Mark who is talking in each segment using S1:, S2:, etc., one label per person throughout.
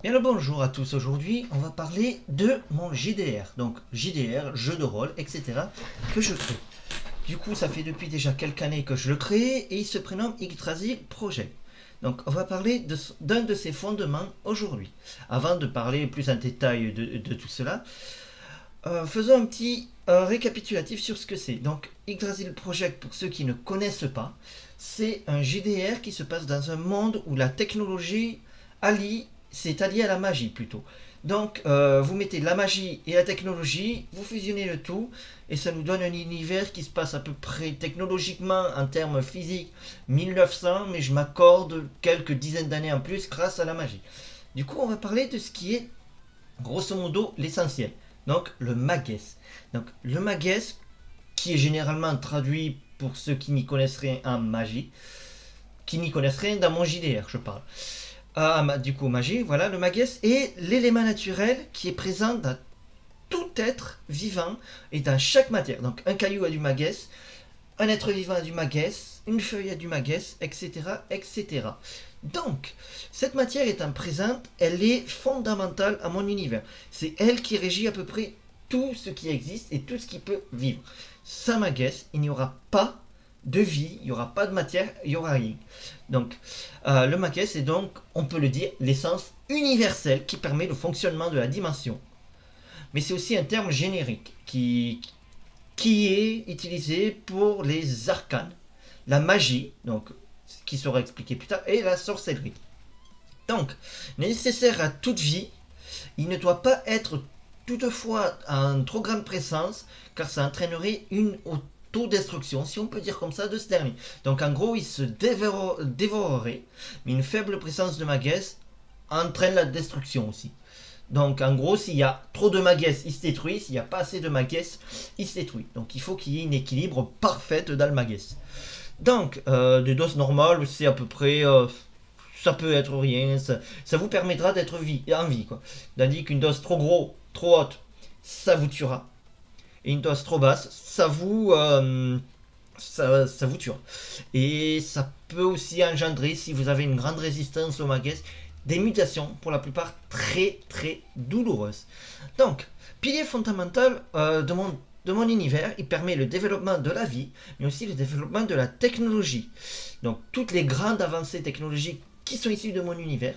S1: Bien le bonjour à tous, aujourd'hui on va parler de mon JDR, donc JDR, jeu de rôle, etc. que je crée. Du coup ça fait depuis déjà quelques années que je le crée et il se prénomme Yggdrasil Project. Donc on va parler d'un de ses fondements aujourd'hui. Avant de parler plus en détail de tout cela, faisons un petit récapitulatif sur ce que c'est. Donc Yggdrasil Project, pour ceux qui ne connaissent pas, c'est un JDR qui se passe dans un monde où la technologie c'est allié à la magie plutôt. Donc vous mettez la magie et la technologie, vous fusionnez le tout et ça nous donne un univers qui se passe à peu près technologiquement en termes physiques 1900, mais je m'accorde quelques dizaines d'années en plus grâce à la magie. Du coup on va parler de ce qui est grosso modo l'essentiel. Donc le Mages. Donc le Mages, qui est généralement traduit pour ceux qui n'y connaissent rien en magie, qui n'y connaissent rien dans mon JDR, je parle. Du coup, magie, voilà, le Mages est l'élément naturel qui est présent dans tout être vivant et dans chaque matière. Donc un caillou a du Mages, un être vivant a du Mages, une feuille a du Mages, etc., etc. Donc, cette matière étant présente, elle est fondamentale à mon univers. C'est elle qui régit à peu près tout ce qui existe et tout ce qui peut vivre. Sans Mages, il n'y aura pas de vie, il n'y aura pas de matière, il n'y aura rien. Donc, le Mages est donc, on peut le dire, l'essence universelle qui permet le fonctionnement de la dimension. Mais c'est aussi un terme générique qui est utilisé pour les arcanes, la magie, donc qui sera expliqué plus tard, et la sorcellerie. Donc, nécessaire à toute vie, il ne doit pas être toutefois en trop grande présence, car ça entraînerait une autodestruction, si on peut dire comme ça, de ce dernier. Donc en gros, il se dévorerait, mais une faible présence de Mages entraîne la destruction aussi. Donc en gros, s'il y a trop de Mages, il se détruit. S'il n'y a pas assez de Mages, il se détruit. Donc il faut qu'il y ait un équilibre parfait dans le Mages. Donc, des doses normales, c'est à peu près... ça peut être rien. Ça vous permettra d'être en vie, quoi. Tandis qu'une dose trop haute, ça vous tuera. Et une dose trop basse, ça vous tuera. Et ça peut aussi engendrer, si vous avez une grande résistance au Mages, des mutations, pour la plupart très très douloureuses. Donc, pilier fondamental de mon univers, il permet le développement de la vie, mais aussi le développement de la technologie. Donc, toutes les grandes avancées technologiques qui sont issues de mon univers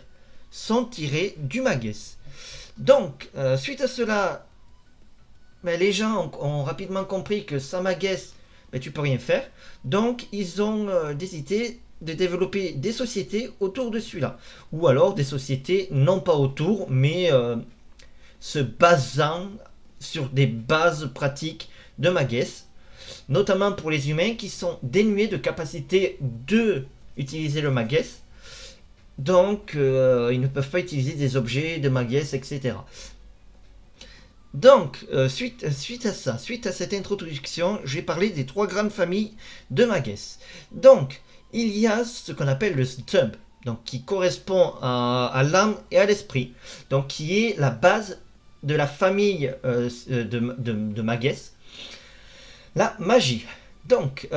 S1: sont tirées du Mages. Donc, suite à cela, les gens ont rapidement compris que sans Mages, tu peux rien faire. Donc, ils ont décidé de développer des sociétés autour de celui-là. Ou alors des sociétés non pas autour, mais se basant sur des bases pratiques de Mages, notamment pour les humains qui sont dénués de capacité de utiliser le Mages. Donc, ils ne peuvent pas utiliser des objets de Mages, etc. Donc, suite à ça, suite à cette introduction, je vais parler des trois grandes familles de Mages. Donc, il y a ce qu'on appelle le Stump, donc qui correspond à l'âme et à l'esprit, donc qui est la base de la famille de Mages. La magie, donc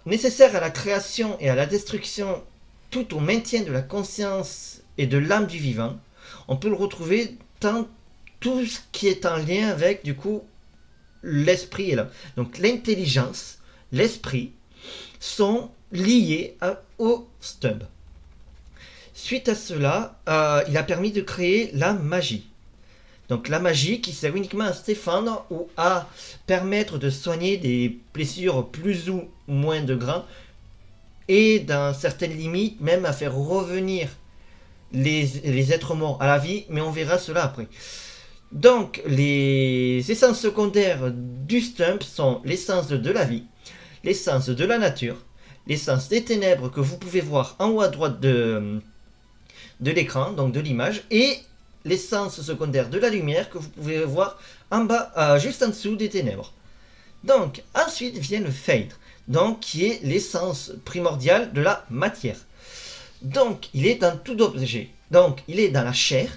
S1: nécessaire à la création et à la destruction, tout au maintien de la conscience et de l'âme du vivant. On peut le retrouver dans tout ce qui est en lien avec, du coup, l'esprit et l'âme. Donc l'intelligence, l'esprit sont liés au Stub. Suite à cela, il a permis de créer la magie. Donc la magie qui sert uniquement à se défendre ou à permettre de soigner des blessures plus ou moins de grandes et dans certaines limites même à faire revenir les êtres morts à la vie, mais on verra cela après. Donc les essences secondaires du Stump sont l'essence de la vie, l'essence de la nature, l'essence des ténèbres que vous pouvez voir en haut à droite de l'écran, donc de l'image, et l'essence secondaire de la lumière que vous pouvez voir en bas, juste en dessous des ténèbres. Donc ensuite vient le Phèdre, donc qui est l'essence primordiale de la matière. Donc il est dans tout objet. Donc il est dans la chair,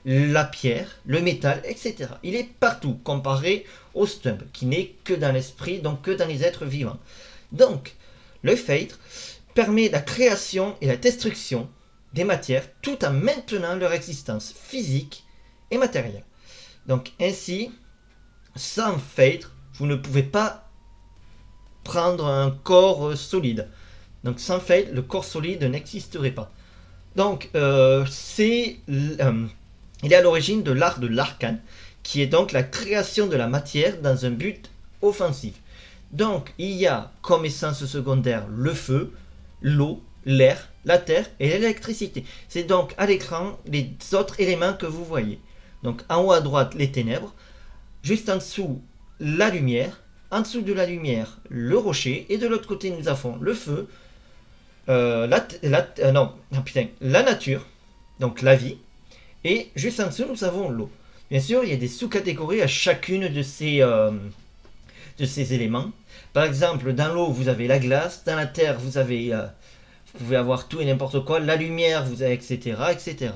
S1: la pierre, le métal, etc. Il est partout comparé au Stump, qui n'est que dans l'esprit, donc que dans les êtres vivants. Donc le Phèdre permet la création et la destruction des matières tout en maintenant leur existence physique et matérielle. Donc ainsi, sans phèdre, vous ne pouvez pas prendre un corps solide. Donc sans phèdre, le corps solide n'existerait pas. Donc il est à l'origine de l'art de l'arcane, qui est donc la création de la matière dans un but offensif. Donc il y a comme essence secondaire le feu, l'eau, l'air, la terre et l'électricité. C'est donc à l'écran les autres éléments que vous voyez. Donc en haut à droite les ténèbres, juste en dessous la lumière, en dessous de la lumière le rocher, et de l'autre côté nous avons le feu, la nature, donc la vie, et juste en dessous nous avons l'eau. Bien sûr, il y a des sous-catégories à chacune de ces éléments. Par exemple, dans l'eau, vous avez la glace, dans la terre, vous pouvez avoir tout et n'importe quoi, la lumière, vous avez etc., etc.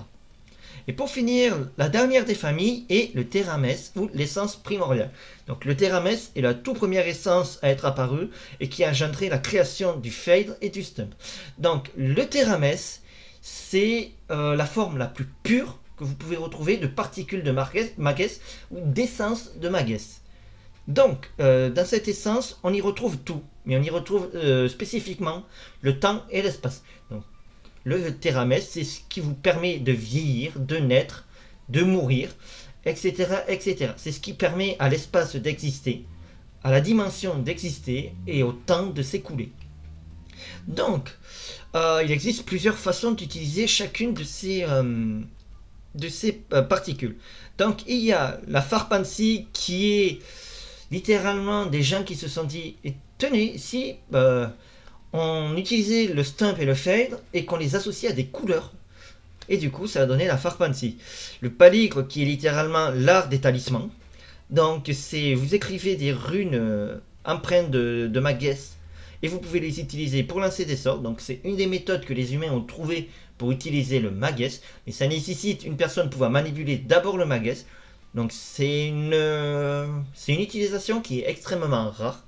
S1: Et pour finir, la dernière des familles est le théramès, ou l'essence primordiale. Donc le théramès est la toute première essence à être apparue et qui a engendré la création du phèdre et du stump. Donc le théramès, c'est la forme la plus pure que vous pouvez retrouver de particules de magès ou d'essence de magès. Donc, dans cette essence, on y retrouve tout, mais on y retrouve spécifiquement le temps et l'espace. Donc, le théramès, c'est ce qui vous permet de vieillir, de naître, de mourir, etc., etc. C'est ce qui permet à l'espace d'exister, à la dimension d'exister et au temps de s'écouler. Donc, il existe plusieurs façons d'utiliser chacune de ces particules. Donc, il y a la Farpancy qui est littéralement des gens qui se sont dit tenez, si on utilisait le stump et le phèdre et qu'on les associait à des couleurs, et du coup ça a donné la Farpancy. Le paligre qui est littéralement l'art des talismans. Donc c'est vous écrivez des runes empreintes de magès et vous pouvez les utiliser pour lancer des sorts. Donc c'est une des méthodes que les humains ont trouvé pour utiliser le magès, mais ça nécessite une personne pouvant manipuler d'abord le magès. Donc c'est une utilisation qui est extrêmement rare.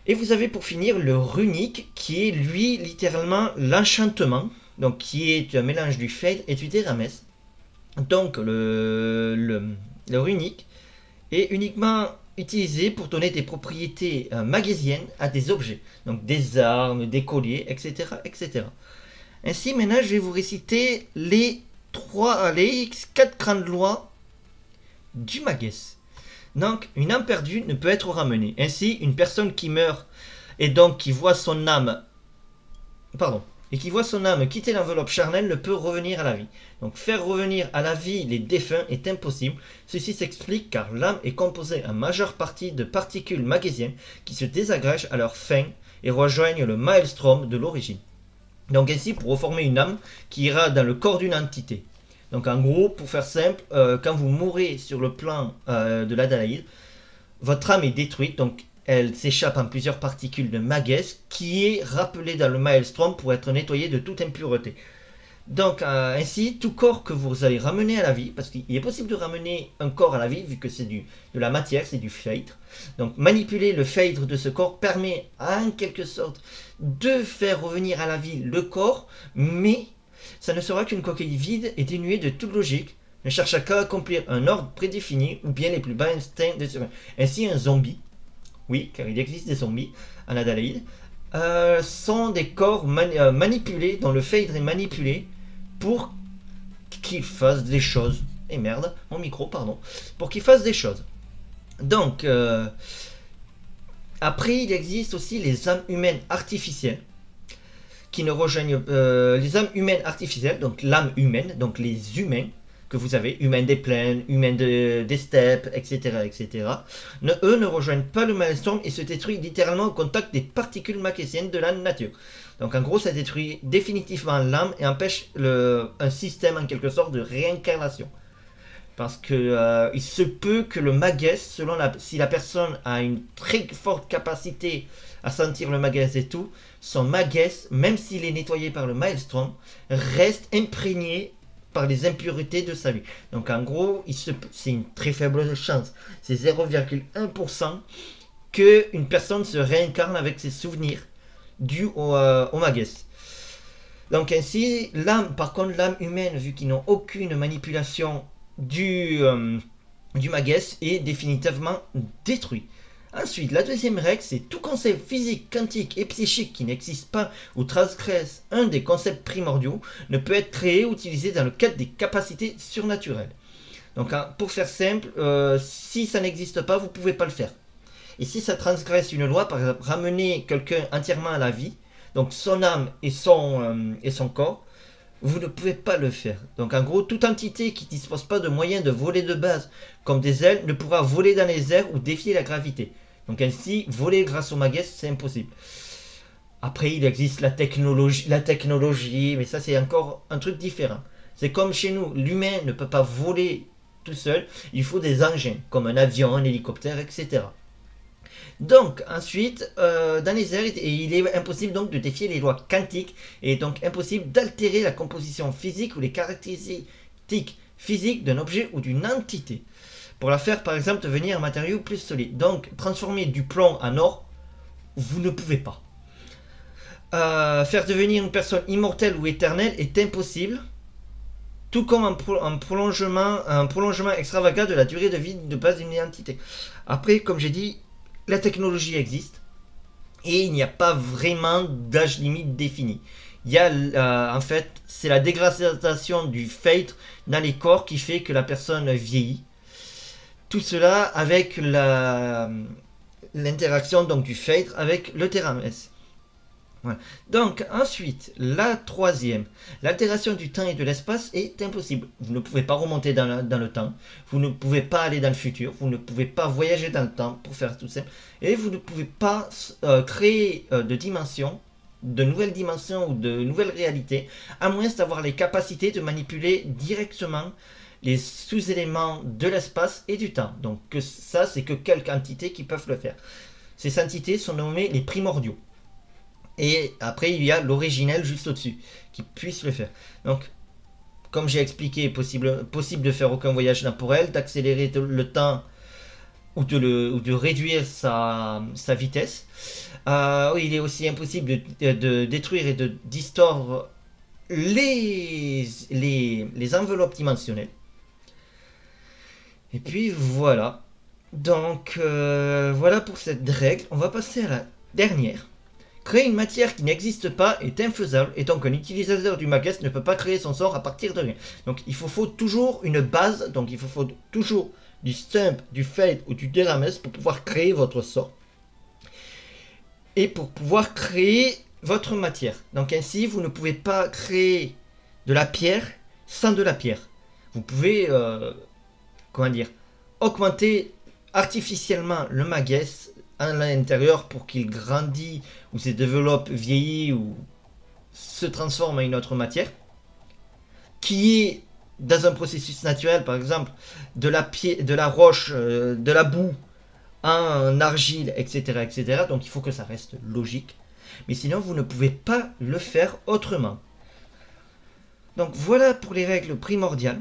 S1: Et vous avez pour finir le runique qui est lui littéralement l'enchantement, donc qui est un mélange du phèdre et du théramès. Donc le runique est uniquement utilisé pour donner des propriétés magésiennes à des objets, donc des armes, des colliers, etc., etc. Ainsi maintenant je vais vous réciter les 4 grandes lois du magès. Donc, une âme perdue ne peut être ramenée. Ainsi, une personne qui meurt et donc qui voit son âme quitter l'enveloppe charnelle ne peut revenir à la vie. Donc, faire revenir à la vie les défunts est impossible. Ceci s'explique car l'âme est composée en majeure partie de particules magésiennes qui se désagrègent à leur fin et rejoignent le maelstrom de l'origine. Donc, ainsi, pour reformer une âme qui ira dans le corps d'une entité. Donc en gros, pour faire simple, quand vous mourrez sur le plan de l'Adalaïde, votre âme est détruite, donc elle s'échappe en plusieurs particules de magès qui est rappelée dans le maelstrom pour être nettoyée de toute impureté. Donc ainsi, tout corps que vous allez ramener à la vie, parce qu'il est possible de ramener un corps à la vie vu que c'est de la matière, c'est du phèdre. Donc manipuler le phèdre de ce corps permet en quelque sorte de faire revenir à la vie le corps, mais ça ne sera qu'une coquille vide et dénuée de toute logique, ne cherchant qu'à accomplir un ordre prédéfini ou bien les plus bas instincts des humains. Ainsi, un zombie, oui, car il existe des zombies en Adalaïde, sont des corps manipulés, dont le phèdre est manipulé pour qu'ils fassent des choses. Et merde, mon micro, pardon. Pour qu'ils fassent des choses. Donc, après, il existe aussi les âmes humaines artificielles, qui ne rejoignent les âmes humaines artificielles, donc l'âme humaine, donc les humains que vous avez, humains des plaines, humains des steppes, etc., etc., eux ne rejoignent pas le maelstrom et se détruisent littéralement au contact des particules magésiennes de la nature. Donc en gros, ça détruit définitivement l'âme et empêche un système en quelque sorte de réincarnation. Parce que il se peut que le magès, si la personne a une très forte capacité à sentir le magès et tout, son magès, même s'il est nettoyé par le maelstrom, reste imprégné par les impuretés de sa vie. Donc en gros, c'est une très faible chance. C'est 0,1% qu'une personne se réincarne avec ses souvenirs dus au magès. Donc ainsi, l'âme, par contre, l'âme humaine, vu qu'ils n'ont aucune manipulation du Magus, est définitivement détruit. Ensuite, la deuxième règle, c'est tout concept physique, quantique et psychique qui n'existe pas ou transgresse un des concepts primordiaux ne peut être créé ou utilisé dans le cadre des capacités surnaturelles. Donc, pour faire simple, si ça n'existe pas, vous ne pouvez pas le faire. Et si ça transgresse une loi, par exemple, ramener quelqu'un entièrement à la vie, donc son âme et son corps, vous ne pouvez pas le faire. Donc en gros, toute entité qui ne dispose pas de moyens de voler de base, comme des ailes, ne pourra voler dans les airs ou défier la gravité. Donc ainsi, voler grâce au Magus, c'est impossible. Après, il existe la technologie, mais ça c'est encore un truc différent. C'est comme chez nous, l'humain ne peut pas voler tout seul, il faut des engins, comme un avion, un hélicoptère, etc. Donc ensuite, dans les airs, il est impossible donc de défier les lois quantiques et donc impossible d'altérer la composition physique ou les caractéristiques physiques d'un objet ou d'une entité. Pour la faire par exemple devenir un matériau plus solide. Donc transformer du plomb en or, vous ne pouvez pas. Faire devenir une personne immortelle ou éternelle est impossible. Tout comme un prolongement extravagant de la durée de vie de base d'une entité. Après, comme j'ai dit, la technologie existe et il n'y a pas vraiment d'âge limite défini. Il y a en fait, c'est la dégradation du feutre dans les corps qui fait que la personne vieillit. Tout cela avec l'interaction donc du feutre avec le théramès. Voilà. Donc ensuite, la troisième, l'altération du temps et de l'espace est impossible. Vous ne pouvez pas remonter dans le temps, vous ne pouvez pas aller dans le futur, vous ne pouvez pas voyager dans le temps pour faire tout ça, et vous ne pouvez pas créer de nouvelles dimensions ou de nouvelles réalités, à moins d'avoir les capacités de manipuler directement les sous-éléments de l'espace et du temps. Donc ça, c'est que quelques entités qui peuvent le faire. Ces entités sont nommées les primordiaux. Et après, il y a l'originel juste au-dessus, qui puisse le faire. Donc, comme j'ai expliqué, possible de faire aucun voyage temporel, d'accélérer le temps ou de réduire sa vitesse. Il est aussi impossible de détruire et de distordre les enveloppes dimensionnelles. Et puis voilà. Donc, voilà pour cette règle. On va passer à la dernière. Créer une matière qui n'existe pas est infaisable, et donc un utilisateur du Magus ne peut pas créer son sort à partir de rien. Donc il faut toujours une base, donc il faut toujours du stump, du fade ou du théramès pour pouvoir créer votre sort. Et pour pouvoir créer votre matière. Donc ainsi, vous ne pouvez pas créer de la pierre sans de la pierre. Vous pouvez, augmenter artificiellement le Magus à l'intérieur pour qu'il grandisse ou se développe, vieillit ou se transforme en une autre matière qui est dans un processus naturel, par exemple de la roche, de la boue en argile, etc., etc. Donc il faut que ça reste logique, mais sinon vous ne pouvez pas le faire autrement. Donc voilà pour les règles primordiales.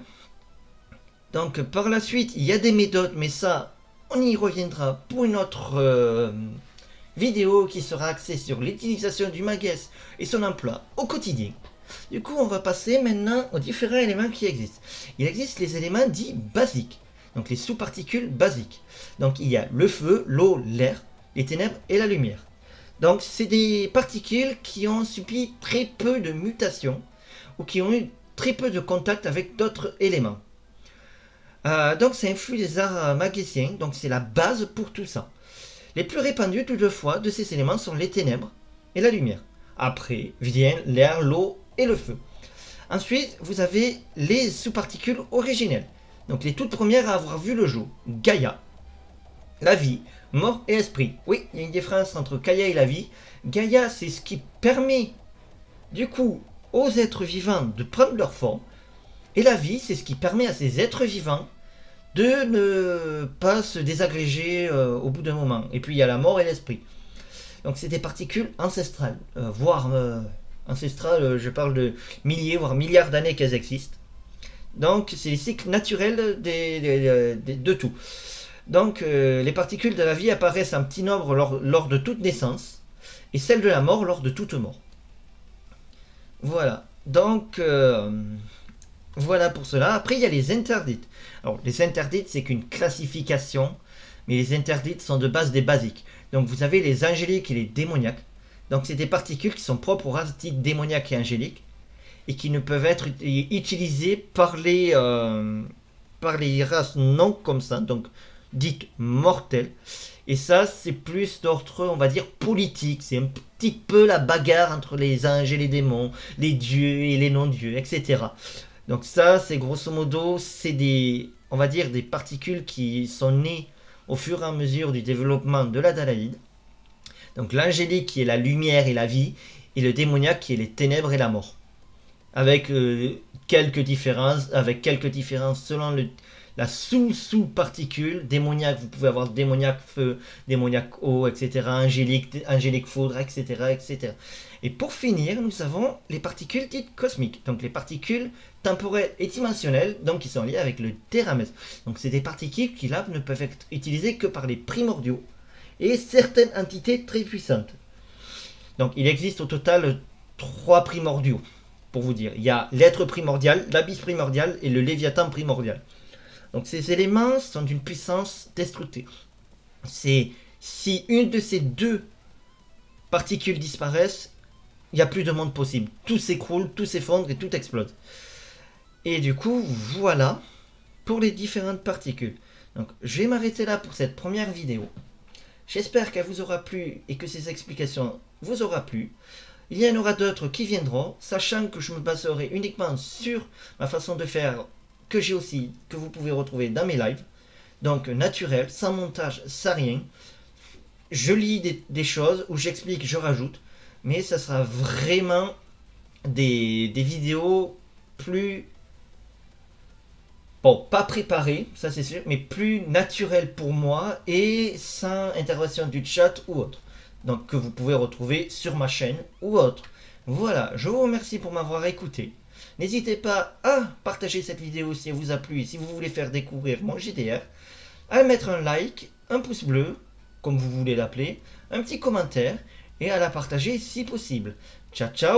S1: Donc par la suite il y a des méthodes, mais ça on y reviendra pour une autre vidéo qui sera axée sur l'utilisation du Magus et son emploi au quotidien. Du coup, on va passer maintenant aux différents éléments qui existent. Il existe les éléments dits basiques, donc les sous-particules basiques. Donc il y a le feu, l'eau, l'air, les ténèbres et la lumière. Donc c'est des particules qui ont subi très peu de mutations ou qui ont eu très peu de contact avec d'autres éléments. Donc ça influe les arts magusiens, donc c'est la base pour tout ça. Les plus répandus toutefois de ces éléments sont les ténèbres et la lumière. Après viennent l'air, l'eau et le feu. Ensuite, vous avez les sous-particules originelles. Donc les toutes premières à avoir vu le jour. Gaïa, la vie, mort et esprit. Oui, il y a une différence entre Gaïa et la vie. Gaïa, c'est ce qui permet du coup aux êtres vivants de prendre leur forme. Et la vie, c'est ce qui permet à ces êtres vivants de ne pas se désagréger au bout d'un moment. Et puis il y a la mort et l'esprit. Donc c'est des particules ancestrales, voire ancestrales, je parle de milliers, voire milliards d'années qu'elles existent. Donc c'est les cycles naturels de tout. Donc les particules de la vie apparaissent en petit nombre lors de toute naissance, et celles de la mort lors de toute mort. Voilà. Donc, voilà pour cela. Après, il y a les interdites. Alors, les interdites, c'est qu'une classification, mais les interdites sont de base des basiques. Donc, vous avez les angéliques et les démoniaques. Donc, c'est des particules qui sont propres aux races dites démoniaques et angéliques et qui ne peuvent être utilisées par les races non comme ça, donc dites mortelles. Et ça, c'est plus d'ordre, on va dire, politique. C'est un petit peu la bagarre entre les anges et les démons, les dieux et les non-dieux, etc. Donc ça, c'est grosso modo, c'est des, on va dire, des particules qui sont nées au fur et à mesure du développement de la dalaïde. Donc l'angélique qui est la lumière et la vie, et le démoniaque qui est les ténèbres et la mort. Avec quelques différences selon la sous-particule. Démoniaque, vous pouvez avoir démoniaque feu, démoniaque eau, etc. Angélique foudre, etc., etc. Et pour finir, nous avons les particules dites cosmiques. Donc les particules temporelles et dimensionnelles, donc qui sont liées avec le téramètre. Donc c'est des particules qui là ne peuvent être utilisées que par les primordiaux et certaines entités très puissantes. Donc il existe au total 3 primordiaux, pour vous dire. Il y a l'être primordial, l'abysse primordial et le léviathan primordial. Donc ces éléments sont d'une puissance destructrice. C'est si une de ces deux particules disparaissent, il n'y a plus de monde possible. Tout s'écroule, tout s'effondre et tout explose. Et du coup, voilà pour les différentes particules. Donc je vais m'arrêter là pour cette première vidéo. J'espère qu'elle vous aura plu et que ces explications vous aura plu. Il y en aura d'autres qui viendront, sachant que je me baserai uniquement sur ma façon de faire que j'ai aussi, que vous pouvez retrouver dans mes lives. Donc naturel, sans montage, sans rien. Je lis des choses où j'explique, je rajoute, mais ça sera vraiment des vidéos plus, bon, pas préparées, ça c'est sûr, mais plus naturelles pour moi et sans intervention du chat ou autre. Donc que vous pouvez retrouver sur ma chaîne ou autre. Voilà, je vous remercie pour m'avoir écouté. N'hésitez pas à partager cette vidéo si elle vous a plu et si vous voulez faire découvrir mon JDR, à mettre un like, un pouce bleu, comme vous voulez l'appeler, un petit commentaire et à la partager si possible. Ciao ciao.